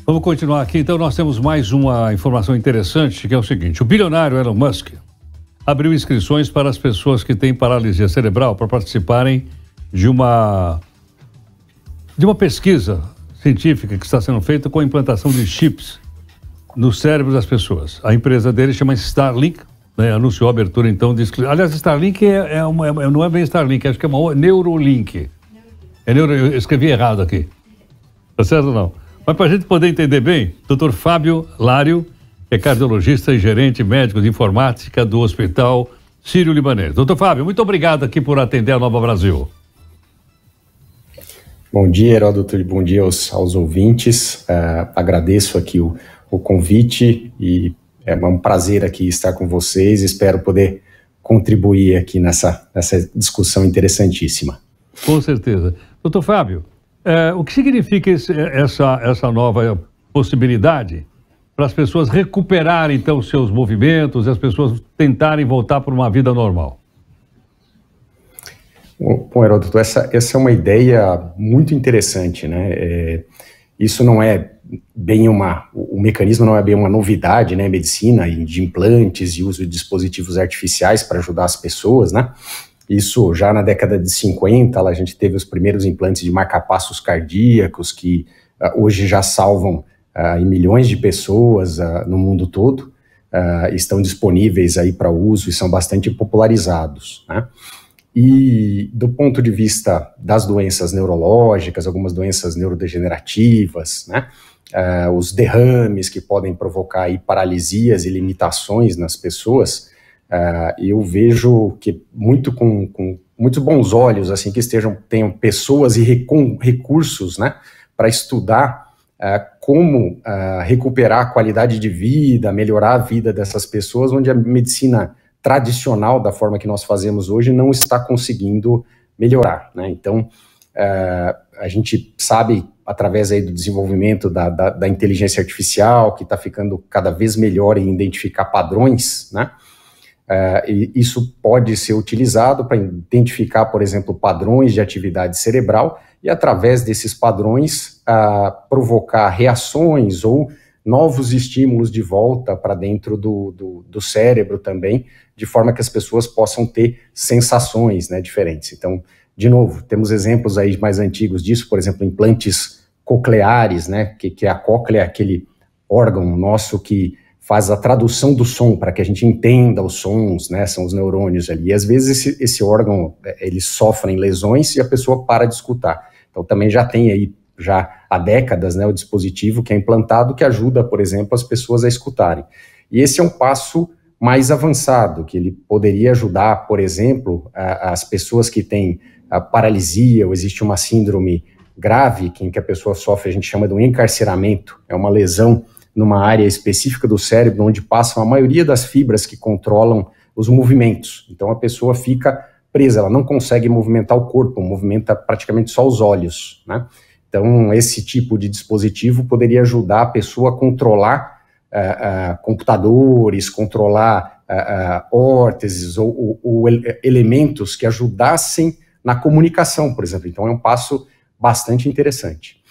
Vamos continuar aqui. Então, nós temos mais uma informação interessante, que é o seguinte. O bilionário Elon Musk abriu inscrições para as pessoas que têm paralisia cerebral para participarem de uma pesquisa científica que está sendo feita com a implantação de chips no cérebro das pessoas. A empresa dele chama Starlink, né? Anunciou a abertura, então, de... Aliás, Starlink não é bem Starlink, acho que é uma Neuralink. Eu escrevi errado aqui. Tá certo ou não? Mas para a gente poder entender bem, Dr. Fábio Lário, que é cardiologista e gerente médico de informática do Hospital Sírio-Libanês. Dr. Fábio, muito obrigado aqui por atender a Nova Brasil. Bom dia, Heródoto, bom dia aos ouvintes. Agradeço aqui o convite e é um prazer aqui estar com vocês. Espero poder contribuir aqui nessa discussão interessantíssima. Com certeza. Dr. Fábio, o que significa essa nova possibilidade para as pessoas recuperarem, então, seus movimentos e as pessoas tentarem voltar para uma vida normal? Bom, Heródoto, essa é uma ideia muito interessante, né? Isso não é bem o mecanismo não é bem uma novidade, né? Medicina de implantes e uso de dispositivos artificiais para ajudar as pessoas, né? Isso já na década de 50, a gente teve os primeiros implantes de marca-passos cardíacos que hoje já salvam milhões de pessoas no mundo todo, estão disponíveis aí para uso e são bastante popularizados, né? E do ponto de vista das doenças neurológicas, algumas doenças neurodegenerativas, né? Os derrames que podem provocar aí paralisias e limitações nas pessoas, eu vejo que com muitos bons olhos, assim, que tenham pessoas e recursos, né, para estudar como recuperar a qualidade de vida, melhorar a vida dessas pessoas, onde a medicina tradicional, da forma que nós fazemos hoje, não está conseguindo melhorar, né? Então, a gente sabe, através aí do desenvolvimento da inteligência artificial, que está ficando cada vez melhor em identificar padrões, né? E isso pode ser utilizado para identificar, por exemplo, padrões de atividade cerebral e, através desses padrões, provocar reações ou novos estímulos de volta para dentro do cérebro também, de forma que as pessoas possam ter sensações, né, diferentes. Então, de novo, temos exemplos aí mais antigos disso, por exemplo, implantes cocleares, né, que a cóclea é aquele órgão nosso que faz a tradução do som para que a gente entenda os sons, né, são os neurônios ali. E às vezes esse órgão, eles sofrem lesões e a pessoa para de escutar. Então também já tem aí, já há décadas, né, o dispositivo que é implantado que ajuda, por exemplo, as pessoas a escutarem. E esse é um passo mais avançado, que ele poderia ajudar, por exemplo, as pessoas que têm a paralisia, ou existe uma síndrome grave, em que a pessoa sofre, a gente chama de um encarceramento, é uma lesão numa área específica do cérebro, onde passam a maioria das fibras que controlam os movimentos. Então a pessoa fica presa, ela não consegue movimentar o corpo, movimenta praticamente só os olhos, né? Então esse tipo de dispositivo poderia ajudar a pessoa a controlar computadores, controlar órteses ou elementos que ajudassem na comunicação, por exemplo. Então é um passo bastante interessante.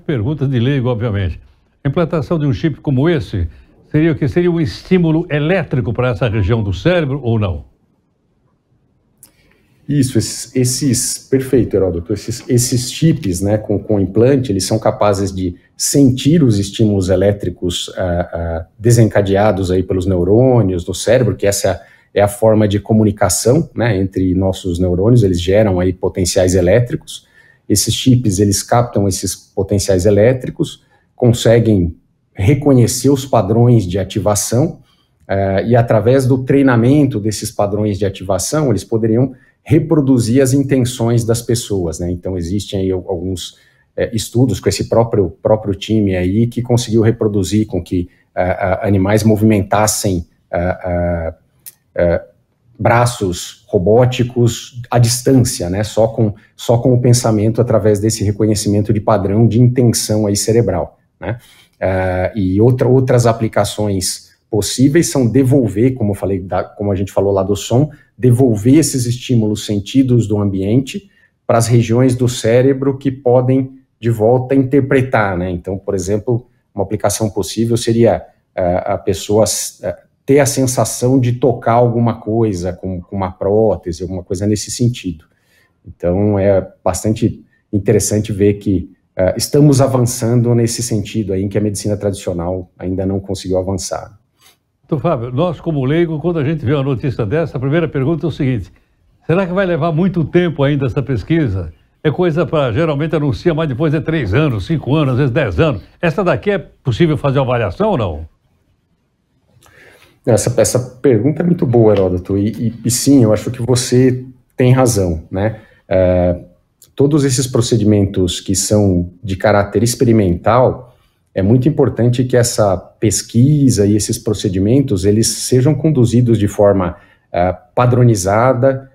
Pergunta de leigo, obviamente. A implantação de um chip como esse seria o que? Seria um estímulo elétrico para essa região do cérebro ou não? Isso, perfeito, Heródoto. Esses chips, né, com implante, eles são capazes de sentir os estímulos elétricos desencadeados aí pelos neurônios do cérebro, que essa é a forma de comunicação, né, entre nossos neurônios. Eles geram aí potenciais elétricos. Esses chips, eles captam esses potenciais elétricos, conseguem reconhecer os padrões de ativação e, através do treinamento desses padrões de ativação, eles poderiam reproduzir as intenções das pessoas, né? Então, existem aí alguns estudos com esse próprio time aí que conseguiu reproduzir com que animais movimentassem braços robóticos à distância, né? Só com o pensamento, através desse reconhecimento de padrão de intenção aí cerebral, né? E outras aplicações possíveis são devolver, como eu falei, como a gente falou lá do som, devolver esses estímulos sentidos do ambiente para as regiões do cérebro que podem de volta a interpretar, né? Então, por exemplo, uma aplicação possível seria a pessoa ter a sensação de tocar alguma coisa com uma prótese, alguma coisa nesse sentido. Então, é bastante interessante ver que estamos avançando nesse sentido aí, em que a medicina tradicional ainda não conseguiu avançar. Então, Fábio, nós como leigo, quando a gente vê uma notícia dessa, a primeira pergunta é o seguinte: será que vai levar muito tempo ainda essa pesquisa? É coisa para, geralmente, anuncia mais depois de 3 anos, 5 anos, às vezes 10 anos. Essa daqui é possível fazer uma avaliação ou não? Essa pergunta é muito boa, Heródoto, e sim, eu acho que você tem razão, né? Todos esses procedimentos que são de caráter experimental, é muito importante que essa pesquisa e esses procedimentos, eles sejam conduzidos de forma padronizada,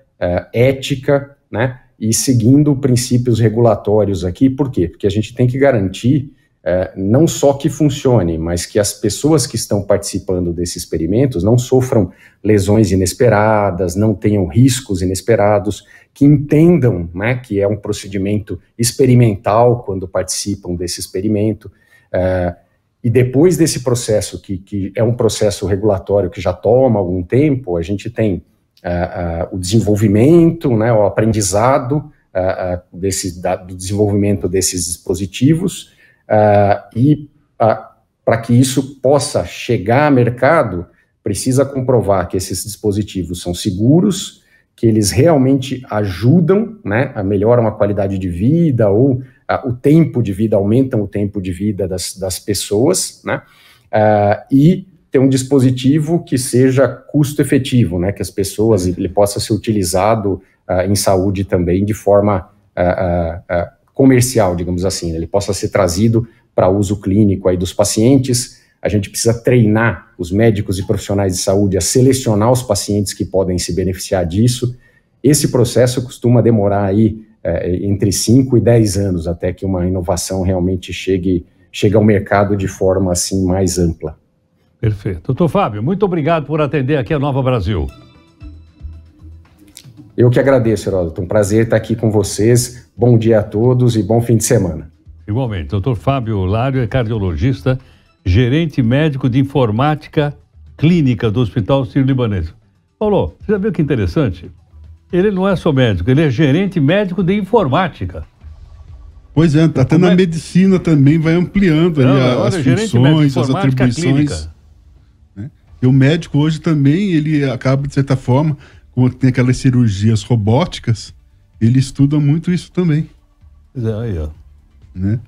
ética, né? E seguindo princípios regulatórios aqui. Por quê? Porque a gente tem que garantir não só que funcione, mas que as pessoas que estão participando desses experimentos não sofram lesões inesperadas, não tenham riscos inesperados, que entendam, né, que é um procedimento experimental quando participam desse experimento. E depois desse processo, que é um processo regulatório que já toma algum tempo, a gente tem o desenvolvimento, né, o aprendizado do desenvolvimento desses dispositivos, e para que isso possa chegar a mercado, precisa comprovar que esses dispositivos são seguros, que eles realmente ajudam, né, melhoram a qualidade de vida ou o tempo de vida, aumentam o tempo de vida das pessoas, né, e ter um dispositivo que seja custo efetivo, né, que as pessoas, ele possa ser utilizado em saúde também de forma comercial, digamos assim, ele possa ser trazido para uso clínico aí dos pacientes. A gente precisa treinar os médicos e profissionais de saúde a selecionar os pacientes que podem se beneficiar disso. Esse processo costuma demorar aí entre 5 e 10 anos até que uma inovação realmente chegue ao mercado de forma assim mais ampla. Perfeito. Doutor Fábio, muito obrigado por atender aqui a Nova Brasil. Eu que agradeço, Heródoto. Um prazer estar aqui com vocês. Bom dia a todos e bom fim de semana. Igualmente. Doutor Fábio Lário é cardiologista, gerente médico de informática clínica do Hospital Sírio-Libanês. Paulo, você já viu que interessante? Ele não é só médico, ele é gerente médico de informática. Pois é, até na medicina também vai ampliando ali as funções, as atribuições. Né? E o médico hoje também, ele acaba, de certa forma, como tem aquelas cirurgias robóticas, ele estuda muito isso também. Pois é, aí, ó. Né?